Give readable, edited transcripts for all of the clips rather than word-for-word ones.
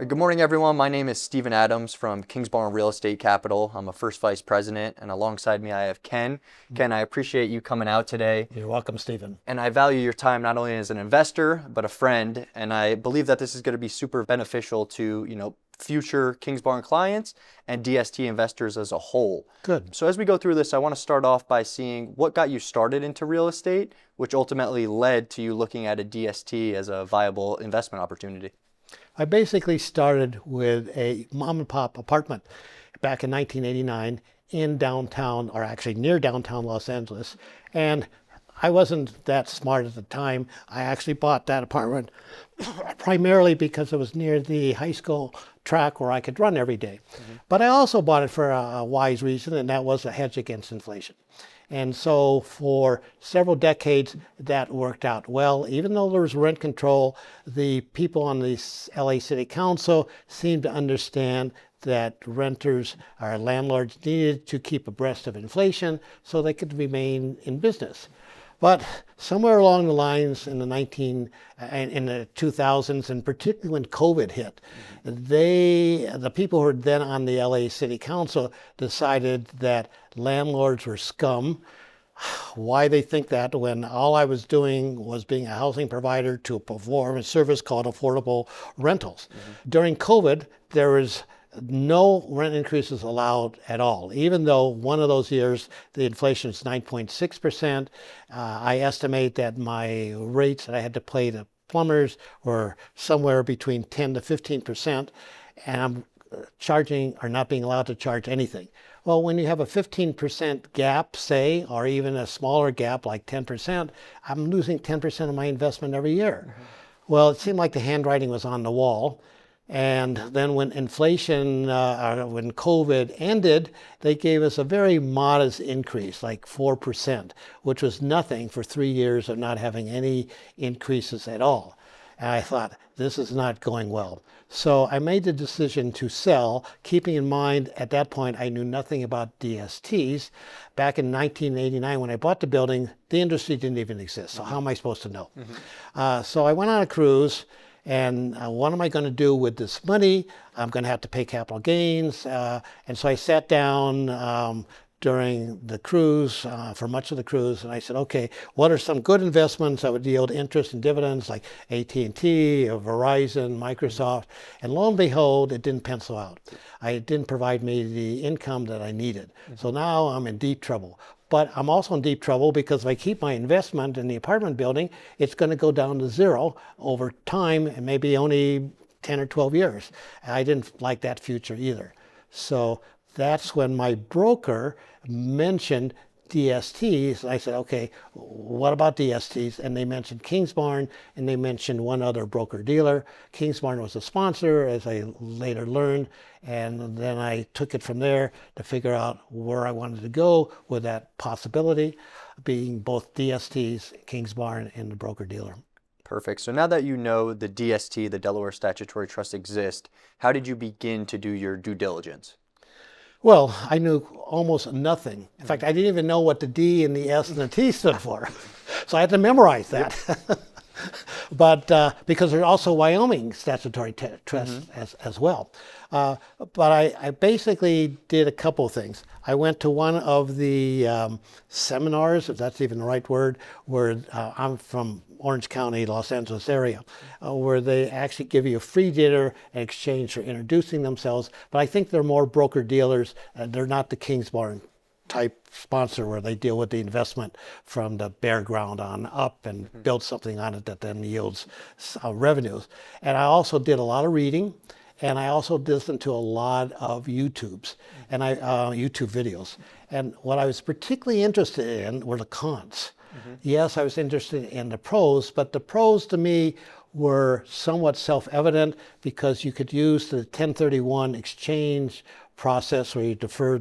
Good morning, everyone. My name is Stephen Adams from Kingsbarn Real Estate Capital. I'm a first vice president, and alongside me I have Ken. Ken, I appreciate you coming out today. You're welcome, Stephen. And I value your time not only as an investor, but a friend. And I believe that this is going to be super beneficial to, future Kingsbarn clients and DST investors as a whole. Good. So as we go through this, I want to start off by seeing what got you started into real estate, which ultimately led to you looking at a DST as a viable investment opportunity. I basically started with a mom and pop apartment back in 1989 in downtown, or actually near downtown Los Angeles. And I wasn't that smart at the time. I actually bought that apartment primarily because it was near the high school track where I could run every day. But I also bought it for a wise reason, and that was a hedge against inflation. And so for several decades, that worked out well. Even though there was rent control, the people on the LA City Council seemed to understand that renters or landlords needed to keep abreast of inflation so they could remain in business. But somewhere along the lines in the 2000s, and particularly when COVID hit, the people who were then on the LA City Council decided that landlords were scum. Why they think that when all I was doing was being a housing provider to perform a service called affordable rentals. During COVID, there was no rent increases allowed at all, even though one of those years the inflation is 9.6%. I estimate that my rates that I had to pay to plumbers were somewhere between 10 to 15%, and I'm charging or not being allowed to charge anything. Well, when you have a 15% gap, say, or even a smaller gap like 10%, I'm losing 10% of my investment every year. Well, it seemed like the handwriting was on the wall. And then when inflation, when COVID ended, they gave us a very modest increase, like 4%, which was nothing for 3 years of not having any increases at all. And I thought, this is not going well. So I made the decision to sell, keeping in mind at that point I knew nothing about DSTs. Back in 1989 when I bought the building, the industry didn't even exist. So how am I supposed to know? So I went on a cruise. And what am I going to do with this money? I'm going to have to pay capital gains. And so I sat down during the cruise, for much of the cruise, and I said, okay, what are some good investments that would yield interest and dividends like AT&T, Verizon, Microsoft? And lo and behold, it didn't pencil out. It didn't provide me the income that I needed. So now I'm in deep trouble. But I'm also in deep trouble because if I keep my investment in the apartment building, it's going to go down to zero over time, and maybe only 10 or 12 years. And I didn't like that future either. So that's when my broker mentioned DSTs. I said, okay, what about DSTs? And they mentioned Kingsbarn, and they mentioned one other broker dealer. Kingsbarn was a sponsor, as I later learned, and then I took it from there to figure out where I wanted to go with that possibility, being both DSTs, Kingsbarn, and the broker dealer. Perfect. So now that you know the DST, the Delaware Statutory Trust, exist, how did you begin to do your due diligence? Well, I knew almost nothing. In fact, I didn't even know what the D and the S and the T stood for. So I had to memorize that. But because there's also Wyoming Statutory Trust as well. But I basically did a couple of things. I went to one of the seminars, if that's even the right word, where I'm from Orange County, Los Angeles area, where they actually give you a free dinner in exchange for introducing themselves. But I think they're more broker dealers. They're not the Kingsbarn type sponsor where they deal with the investment from the bare ground on up and build something on it that then yields revenues. And I also did a lot of reading, and I also listened to a lot of YouTube videos. And what I was particularly interested in were the cons. Yes, I was interested in the pros, but the pros to me were somewhat self-evident because you could use the 1031 exchange process where you defer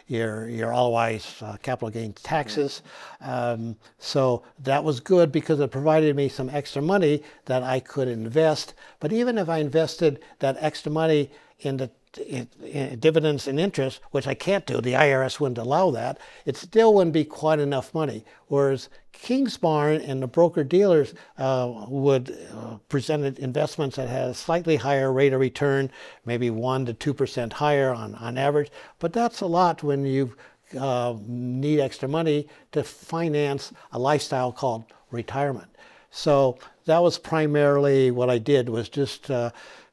your otherwise capital gains taxes. So that was good because it provided me some extra money that I could invest. But even if I invested that extra money in the dividends and interest, which I can't do, the IRS wouldn't allow that, it still wouldn't be quite enough money. Whereas Kingsbarn and the broker-dealers would presented investments that had a slightly higher rate of return, maybe 1% to 2% higher on average. But that's a lot when you need extra money to finance a lifestyle called retirement. So that was primarily what I did, was just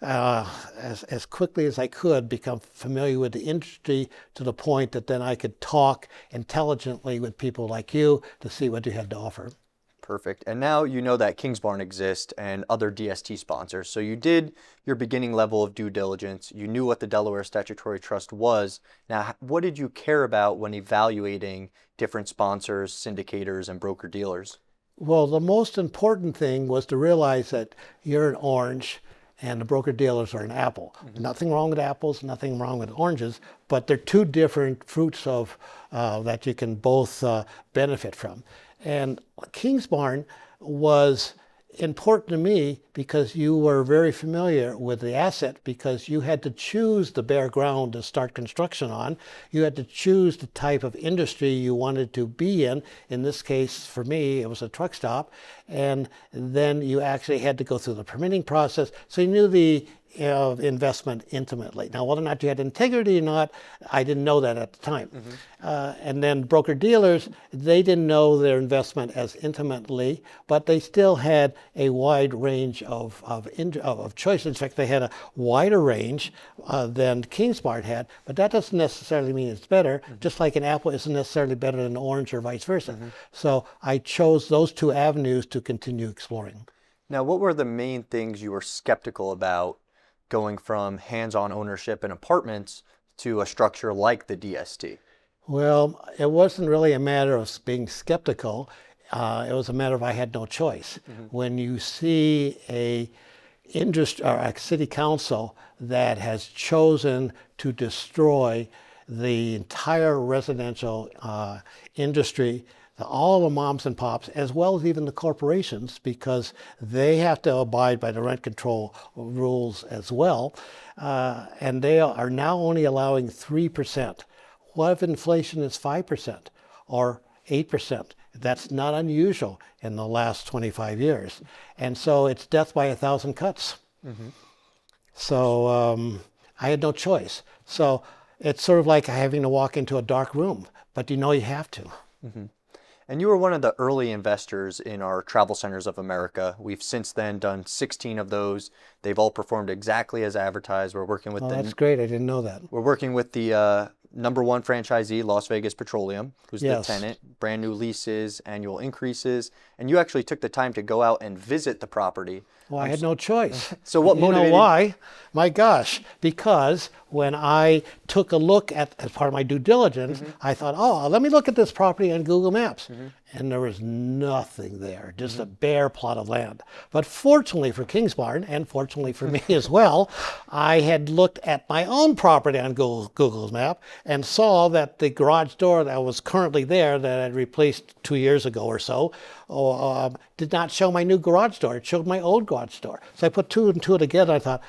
as quickly as I could become familiar with the industry to the point that then I could talk intelligently with people like you to see what you had to offer. Perfect. And now you know that Kingsbarn exists and other DST sponsors. So you did your beginning level of due diligence. You knew what the Delaware Statutory Trust was. Now, what did you care about when evaluating different sponsors, syndicators, and broker-dealers? Well, the most important thing was to realize that you're an orange and the broker-dealers are an apple. Nothing wrong with apples, nothing wrong with oranges, but they're two different fruits of that you can both benefit from. And Kingsbarn was important to me because you were very familiar with the asset, because you had to choose the bare ground to start construction on. You had to choose the type of industry you wanted to be in. In this case, for me, it was a truck stop. And then you actually had to go through the permitting process. So you knew the investment intimately. Now, whether or not you had integrity or not, I didn't know that at the time. And then broker-dealers, they didn't know their investment as intimately, but they still had a wide range of choices. In fact, they had a wider range than Kingsbarn had, but that doesn't necessarily mean it's better, just like an apple isn't necessarily better than an orange or vice versa. So I chose those two avenues to continue exploring. Now, what were the main things you were skeptical about going from hands-on ownership in apartments to a structure like the DST? Well, it wasn't really a matter of being skeptical. It was a matter of I had no choice. When you see a city council that has chosen to destroy the entire residential industry, all the moms and pops, as well as even the corporations, because they have to abide by the rent control rules as well. And they are now only allowing 3%. What if inflation is 5% or 8%? That's not unusual in the last 25 years. And so it's death by 1,000 cuts. So I had no choice. So it's sort of like having to walk into a dark room, but you know you have to. And you were one of the early investors in our Travel Centers of America. We've since then done 16 of those. They've all performed exactly as advertised. We're working with That's great. I didn't know that. We're working with the #1 franchisee, Las Vegas Petroleum, who's Yes. the tenant, brand new leases, annual increases. And you actually took the time to go out and visit the property. Well, I had no choice. So what motivated You know why? My gosh, because when I took a look at, as part of my due diligence, I thought, oh, let me look at this property on Google Maps. And there was nothing there, just a bare plot of land. But fortunately for Kingsbarn, and fortunately for me as well, I had looked at my own property on Google's map and saw that the garage door that was currently there, that I'd replaced 2 years ago or so, did not show my new garage door. It showed my old garage door. So I put two and two together. I thought,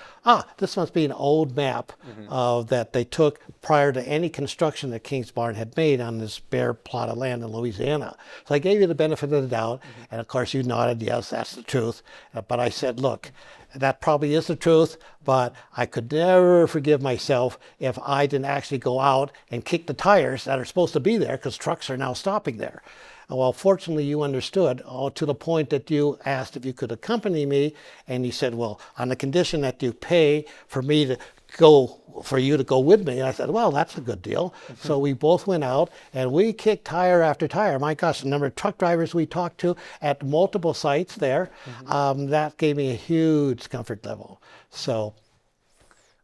this must be an old map that they took prior to any construction that Kingsbarn had made on this bare plot of land in Louisiana. So I gave you the benefit of the doubt. And of course you nodded, yes, that's the truth. But I said, look, that probably is the truth, but I could never forgive myself if I didn't actually go out and kick the tires that are supposed to be there, because trucks are now stopping there. Well, fortunately, you understood, to the point that you asked if you could accompany me, and you said, well, on the condition that you pay for me to go, for you to go with me. And I said, well, that's a good deal. So we both went out and we kicked tire after tire. My gosh, the number of truck drivers we talked to at multiple sites there, that gave me a huge comfort level. So.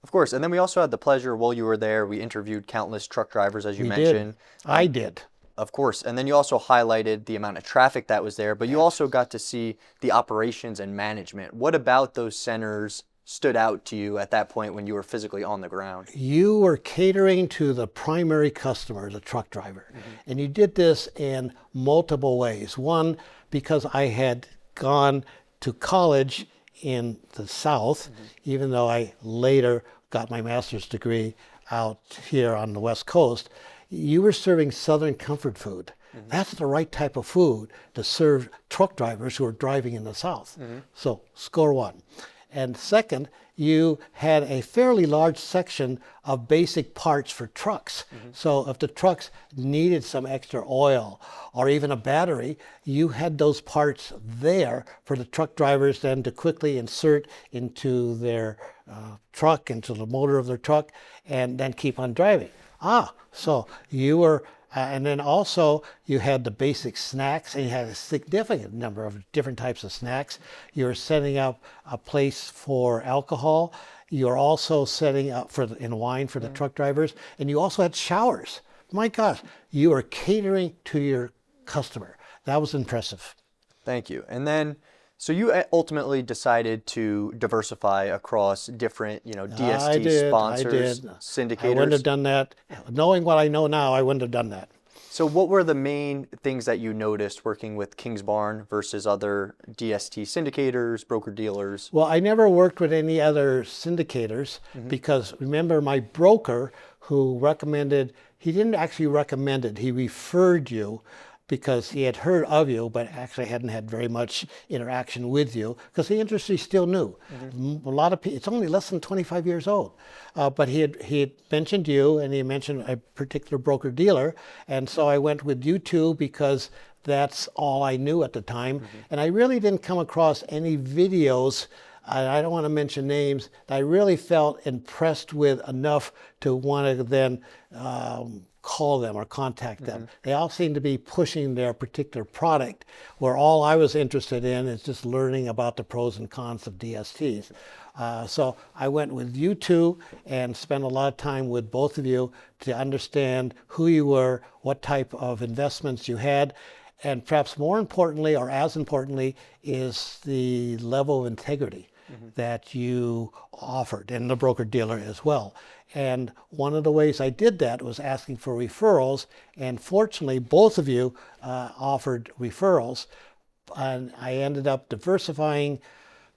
Of course. And then we also had the pleasure, while you were there, we interviewed countless truck drivers, as you mentioned. I did. Of course. And then you also highlighted the amount of traffic that was there, but you also got to see the operations and management. What about those centers stood out to you at that point when you were physically on the ground? You were catering to the primary customer, the truck driver. And you did this in multiple ways. One, because I had gone to college in the South, even though I later got my master's degree out here on the West Coast, you were serving Southern comfort food. That's the right type of food to serve truck drivers who are driving in the South. So score one. And second, you had a fairly large section of basic parts for trucks. So if the trucks needed some extra oil or even a battery, you had those parts there for the truck drivers then to quickly insert into their truck, into the motor of their truck, and then keep on driving. So you were, and then also you had the basic snacks, and you had a significant number of different types of snacks. You were setting up a place for alcohol. You're also setting up in wine for the truck drivers, and you also had showers. My gosh, you are catering to your customer. That was impressive. Thank you. And then, so you ultimately decided to diversify across different, DST sponsors, syndicators. I wouldn't have done that. Knowing what I know now, I wouldn't have done that. So what were the main things that you noticed working with Kingsbarn versus other DST syndicators, broker-dealers? Well, I never worked with any other syndicators because remember my broker who recommended, he didn't actually recommend it, he referred you because he had heard of you, but actually hadn't had very much interaction with you because the industry is still new. A lot of people, it's only less than 25 years old. But he had mentioned you, and he mentioned a particular broker dealer, and so I went with you two because that's all I knew at the time. And I really didn't come across any videos, I don't want to mention names, that I really felt impressed with enough to want to then call them or contact them. They all seem to be pushing their particular product, where all I was interested in is just learning about the pros and cons of DSTs. So I went with you two and spent a lot of time with both of you to understand who you were, what type of investments you had, and perhaps more importantly, or as importantly, is the level of integrity that you offered, and the broker-dealer as well. And one of the ways I did that was asking for referrals, and fortunately, both of you offered referrals, and I ended up diversifying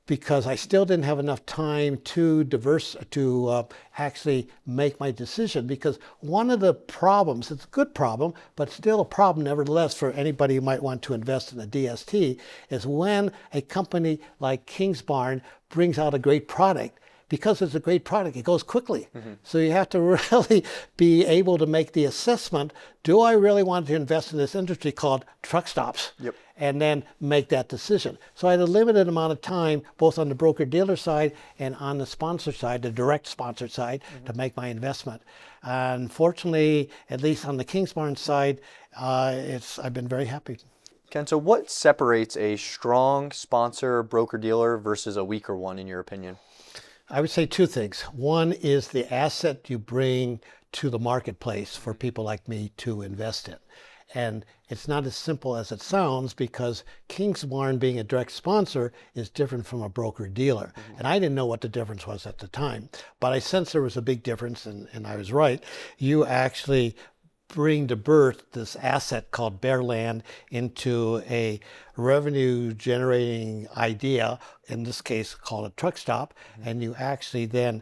because I still didn't have enough time to actually make my decision. Because one of the problems, it's a good problem, but still a problem nevertheless for anybody who might want to invest in a DST, is when a company like Kingsbarn brings out a great product. Because it's a great product, it goes quickly. So you have to really be able to make the assessment, do I really want to invest in this industry called truck stops? And then make that decision. So I had a limited amount of time, both on the broker-dealer side and on the sponsor side, the direct sponsor side, to make my investment. Unfortunately, at least on the Kingsbarn side, I've been very happy. Ken, so what separates a strong sponsor broker-dealer versus a weaker one, in your opinion? I would say two things. One is the asset you bring to the marketplace for people like me to invest in. And it's not as simple as it sounds, because Kingsbarn being a direct sponsor is different from a broker-dealer. And I didn't know what the difference was at the time, but I sensed there was a big difference, and I was right. You actually bring to birth this asset called bare land into a revenue generating idea, in this case called a truck stop, and you actually then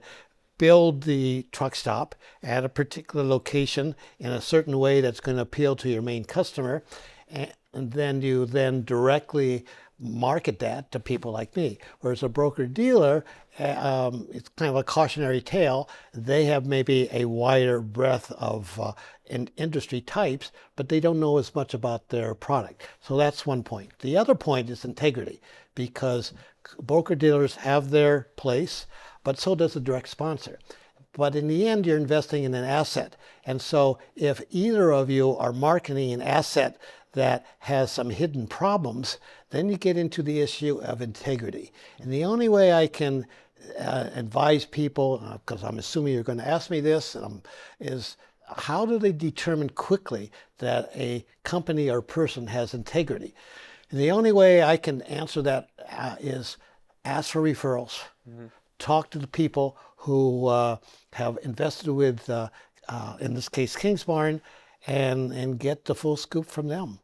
build the truck stop at a particular location in a certain way that's going to appeal to your main customer, and then you directly market that to people like me. Whereas a broker-dealer, it's kind of a cautionary tale. They have maybe a wider breadth of industry types, but they don't know as much about their product. So that's one point. The other point is integrity, because broker-dealers have their place, but so does a direct sponsor. But in the end, you're investing in an asset. And so if either of you are marketing an asset that has some hidden problems, then you get into the issue of integrity. And the only way I can advise people, because I'm assuming you're going to ask me this, is how do they determine quickly that a company or person has integrity? And the only way I can answer that is ask for referrals. Talk to the people who have invested with, in this case, Kingsbarn, and get the full scoop from them.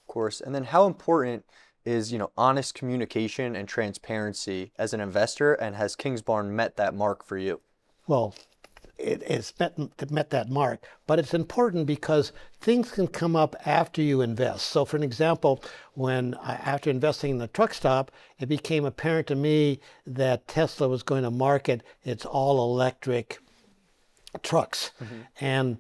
Of course. And then how important is, honest communication and transparency as an investor, and has Kingsbarn met that mark for you? Well, it's met that mark, but it's important because things can come up after you invest. So for an example, after investing in the truck stop, it became apparent to me that Tesla was going to market its all-electric trucks. And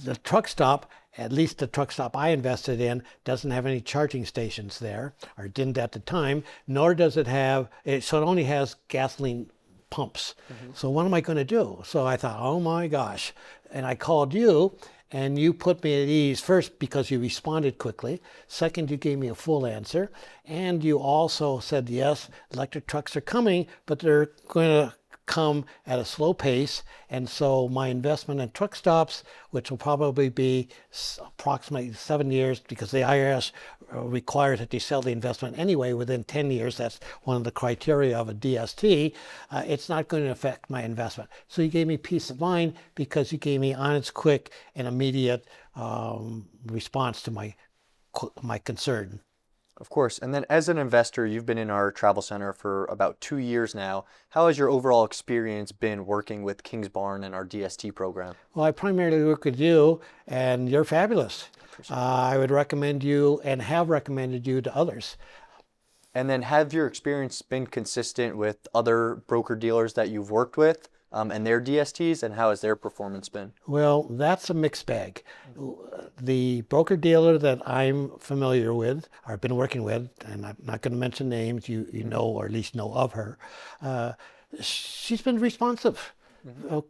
the truck stop, at least the truck stop I invested in, doesn't have any charging stations there, or didn't at the time, nor does it have, so it only has gasoline pumps. So what am I going to do? So I thought, oh my gosh. And I called you, and you put me at ease, first because you responded quickly, second you gave me a full answer, and you also said, yes, electric trucks are coming, but they're going to come at a slow pace, and so my investment in truck stops, which will probably be approximately 7 years, because the IRS requires that you sell the investment anyway within 10 years. That's one of the criteria of a DST. It's not going to affect my investment. So you gave me peace of mind because you gave me honest, quick, and immediate response to my concern. Of course. And then as an investor, you've been in our travel center for about 2 years now. How has your overall experience been working with Kingsbarn and our DST program? Well, I primarily work with you, and you're fabulous. I would recommend you and have recommended you to others. And then have your experience been consistent with other broker-dealers that you've worked with and their DSTs, and how has their performance been? Well, that's a mixed bag. The broker-dealer that I'm familiar with, or I've been working with, and I'm not going to mention names, you know, or at least know of her, she's been responsive,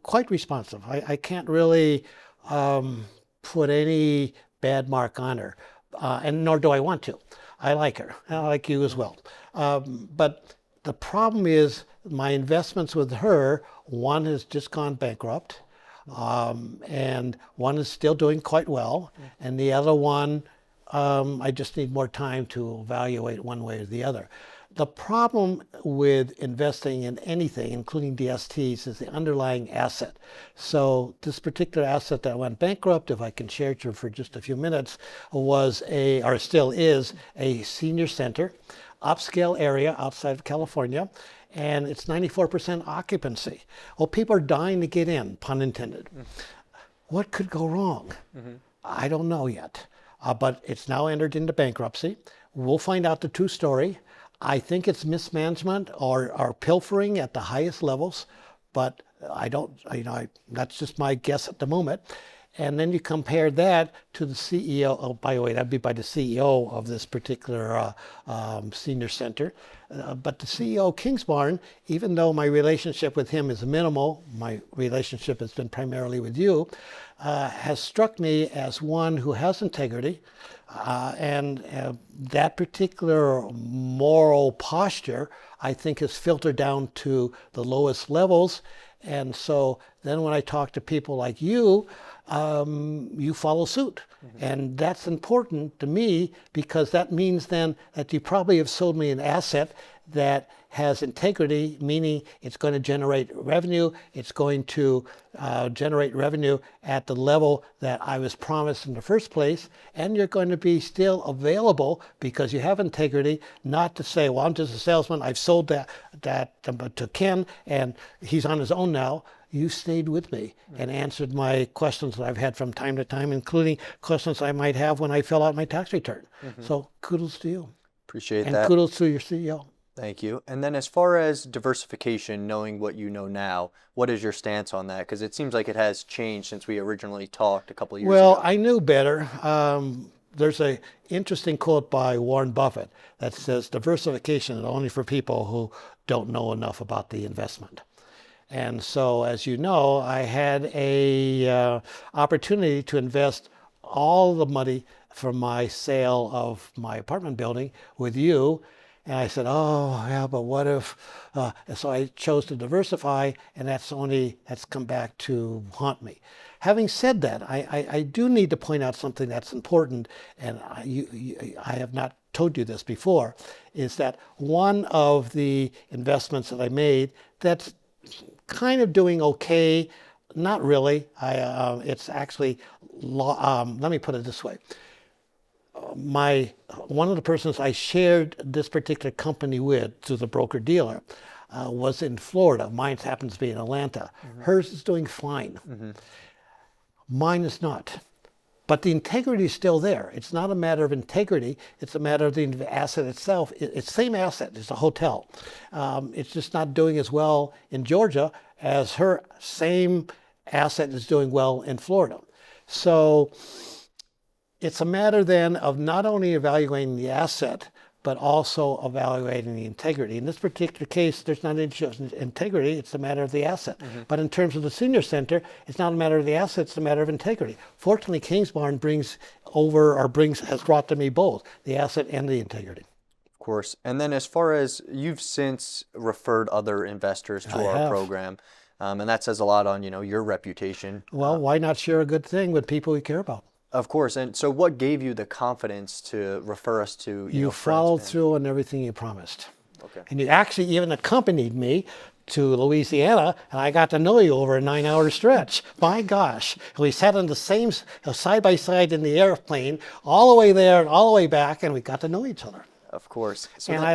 quite responsive. I can't really put any bad mark on her, and nor do I want to. I like her, and I like you as well. But the problem is my investments with her, one has just gone bankrupt, and one is still doing quite well, and the other one, I just need more time to evaluate one way or the other. The problem with investing in anything, including DSTs, is the underlying asset. So this particular asset that went bankrupt, if I can share it for just a few minutes, was or still is, a senior center, upscale area outside of California, and it's 94% occupancy. Well, people are dying to get in, pun intended. What could go wrong? I don't know yet, but it's now entered into bankruptcy. We'll find out the true story. I think it's mismanagement or pilfering at the highest levels, but I don't, that's just my guess at the moment. And then you compare that to the CEO, oh, by the way, that'd be by the CEO of this particular senior center. But the CEO of Kingsbarn, even though my relationship with him is minimal, my relationship has been primarily with you, has struck me as one who has integrity. And that particular moral posture, I think, is filtered down to the lowest levels. And so then when I talk to people like you, you follow suit. And that's important to me because that means then that you probably have sold me an asset that has integrity, meaning it's going to generate revenue. It's going to generate revenue at the level that I was promised in the first place. And you're going to be still available because you have integrity, not to say, well, I'm just a salesman. I've sold that to Ken and he's on his own now. You stayed with me and answered my questions that I've had from time to time, including questions I might have when I fill out my tax return. So kudos to you. Appreciate that. And kudos to your CEO. Thank you. And then as far as diversification, knowing what you know now, what is your stance on that? Because it seems like it has changed since we originally talked a couple of years ago. Well, I knew better. There's an interesting quote by Warren Buffett that says diversification is only for people who don't know enough about the investment. And so, as you know, I had a opportunity to invest all the money from my sale of my apartment building with you. And I said, oh, yeah, but what if? So I chose to diversify, and that's come back to haunt me. Having said that, I do need to point out something that's important, and I have not told you this before, is that one of the investments that I made that's kind of doing okay, not really. It's actually, let me put it this way. One of the persons I shared this particular company with, through the broker-dealer, was in Florida. Mine happens to be in Atlanta. Hers is doing fine. Mine is not. But the integrity is still there. It's not a matter of integrity. It's a matter of the asset itself. It's the same asset. It's a hotel. It's just not doing as well in Georgia as her same asset is doing well in Florida. So it's a matter then of not only evaluating the asset, but also evaluating the integrity. In this particular case, there's not an issue of integrity, it's a matter of the asset. But in terms of the senior center, it's not a matter of the asset, it's a matter of integrity. Fortunately, Kingsbarn has brought to me both, the asset and the integrity. Of course. And then as far as you've since referred other investors to our program, and that says a lot on, your reputation. Well, why not share a good thing with people we care about? Of course. And so what gave you the confidence to refer us to, you followed through on everything you promised. Okay. And you actually even accompanied me to Louisiana, and I got to know you over a 9-hour stretch. My gosh. We sat on the same side by side in the airplane, all the way there and all the way back, and we got to know each other. Of course. So and I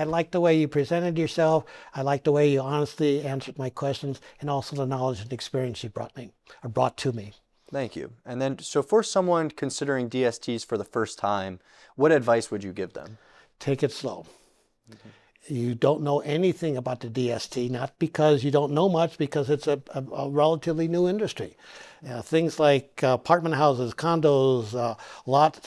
liked the way you presented yourself. I liked the way you honestly answered my questions, and also the knowledge and experience you brought to me. Thank you. And then, so for someone considering DSTs for the first time, what advice would you give them? Take it slow. You don't know anything about the DST, not because you don't know much, because it's a relatively new industry. Things like apartment houses, condos, lots,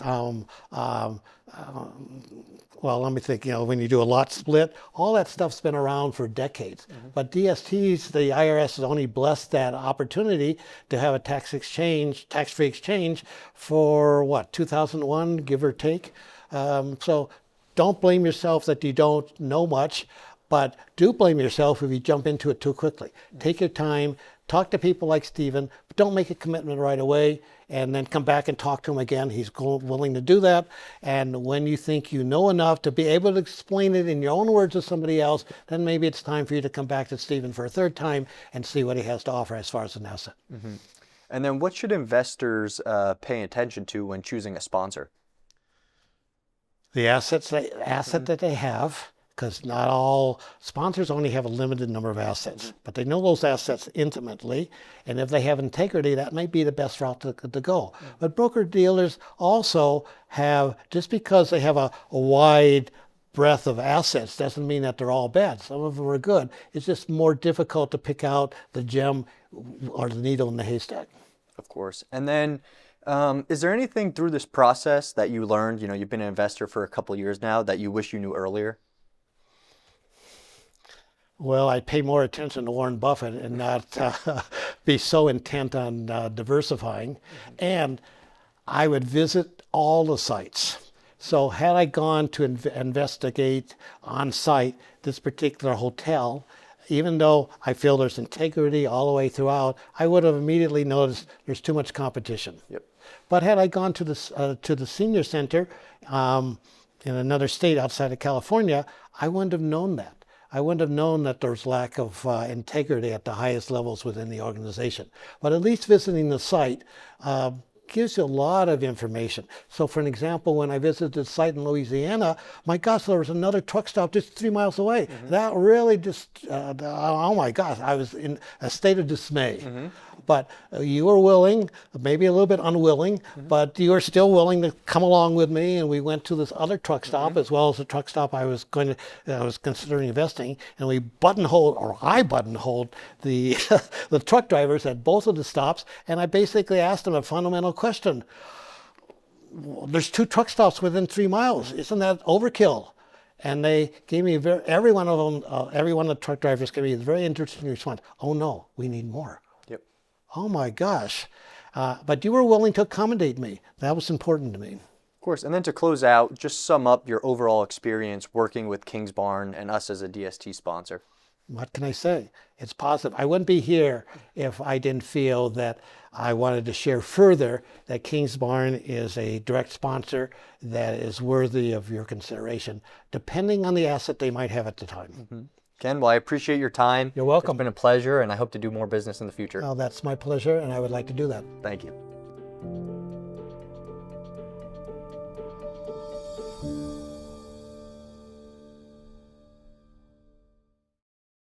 well, let me think, when you do a lot split, all that stuff's been around for decades. But DSTs, the IRS has only blessed that opportunity to have a tax-free exchange for what, 2001, give or take. So don't blame yourself that you don't know much, but do blame yourself if you jump into it too quickly. Take your time, talk to people like Stephen, but don't make a commitment right away, and then come back and talk to him again. He's willing to do that. And when you think you know enough to be able to explain it in your own words to somebody else, then maybe it's time for you to come back to Stephen for a third time and see what he has to offer as far as an asset. And then what should investors pay attention to when choosing a sponsor? The asset that they have, because not all sponsors only have a limited number of assets, but they know those assets intimately, and if they have integrity, that might be the best route to go. But broker-dealers also have, just because they have a wide breadth of assets doesn't mean that they're all bad. Some of them are good. It's just more difficult to pick out the gem or the needle in the haystack. Of course. And then is there anything through this process that you learned, you've been an investor for a couple of years now, that you wish you knew earlier? Well, I'd pay more attention to Warren Buffett and not be so intent on diversifying. And I would visit all the sites. So had I gone to investigate on site this particular hotel, even though I feel there's integrity all the way throughout, I would have immediately noticed there's too much competition. Yep. But had I gone to the senior center in another state outside of California, I wouldn't have known that. I wouldn't have known that there's lack of integrity at the highest levels within the organization. But at least visiting the site gives you a lot of information. So for an example, when I visited the site in Louisiana, my gosh, there was another truck stop just 3 miles away. That really just, oh my gosh, I was in a state of dismay. But you were willing, maybe a little bit unwilling, but you were still willing to come along with me, and we went to this other truck stop as well as the truck stop I was considering investing, and I buttonholed the the truck drivers at both of the stops, and I basically asked them a fundamental question. There's 2 truck stops within 3 miles. Isn't that overkill? And they gave me every one of the truck drivers gave me a very interesting response. Oh no, we need more. Oh my gosh. But you were willing to accommodate me. That was important to me. Of course. And then to close out, just sum up your overall experience working with Kingsbarn and us as a DST sponsor. What can I say? It's positive. I wouldn't be here if I didn't feel that I wanted to share further that Kingsbarn is a direct sponsor that is worthy of your consideration, depending on the asset they might have at the time. Ken, well, I appreciate your time. You're welcome. It's been a pleasure, and I hope to do more business in the future. Well, that's my pleasure, and I would like to do that. Thank you.